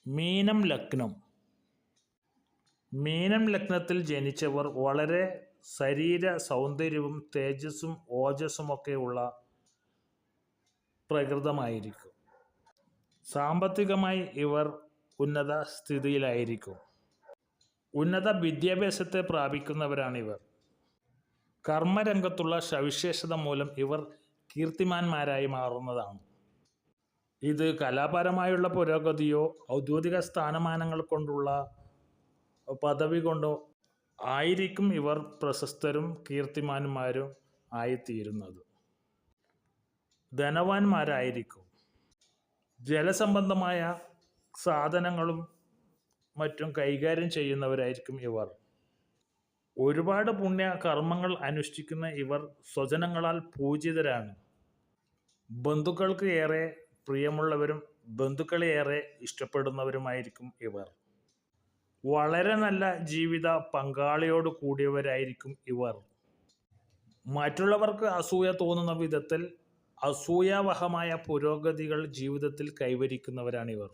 മീനം ലഗ്നം. മീനം ലഗ്നത്തിൽ ജനിച്ചവർ വളരെ ശരീര സൗന്ദര്യവും തേജസ്സും ഓജസ്സുമൊക്കെയുള്ള പ്രകൃതമായിരിക്കും. സാമ്പത്തികമായി ഇവർ ഉന്നത സ്ഥിതിയിലായിരിക്കും. ഉന്നത വിദ്യാഭ്യാസത്തെ പ്രാപിക്കുന്നവരാണിവർ. കർമ്മരംഗത്തുള്ള സവിശേഷത മൂലം ഇവർ കീർത്തിമാന്മാരായി മാറുന്നതാണ്. ഇത് കലാപരമായുള്ള പുരോഗതിയോ ഔദ്യോഗിക സ്ഥാനമാനങ്ങൾ കൊണ്ടുള്ള പദവി കൊണ്ടോ ആയിരിക്കും ഇവർ പ്രശസ്തരും കീർത്തിമാന്മാരും ആയിത്തീരുന്നത്. ധനവാന്മാരായിരിക്കും. ജലസംബന്ധമായ സാധനങ്ങളും മറ്റും കൈകാര്യം ചെയ്യുന്നവരായിരിക്കും ഇവർ. ഒരുപാട് പുണ്യ കർമ്മങ്ങൾ അനുഷ്ഠിക്കുന്ന ഇവർ സ്വജനങ്ങളാൽ പൂജിതരാണ്. ബന്ധുക്കൾക്ക് ഏറെ പ്രിയമുള്ളവരും ബന്ധുക്കളെ ഏറെ ഇഷ്ടപ്പെടുന്നവരുമായിരിക്കും ഇവർ. വളരെ നല്ല ജീവിത പങ്കാളിയോട് കൂടിയവരായിരിക്കും ഇവർ. മറ്റുള്ളവർക്ക് അസൂയ തോന്നുന്ന വിധത്തിൽ അസൂയാവഹമായ പുരോഗതികൾ ജീവിതത്തിൽ കൈവരിക്കുന്നവരാണിവർ.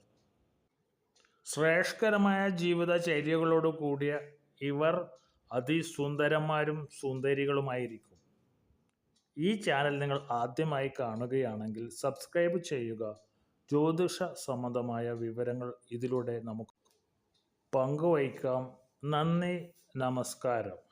ശ്രേഷ്ഠകരമായ ജീവിതചര്യകളോട് കൂടിയ ഇവർ അതിസുന്ദരന്മാരും സുന്ദരികളുമായിരിക്കും. ഈ ചാനൽ നിങ്ങൾ ആദ്യമായി കാണുകയാണെങ്കിൽ സബ്സ്ക്രൈബ് ചെയ്യുക. ജ്യോതിഷ സംബന്ധമായ വിവരങ്ങൾ ഇതിലൂടെ നമുക്ക് പങ്കുവയ്ക്കാം. നന്ദി, നമസ്കാരം.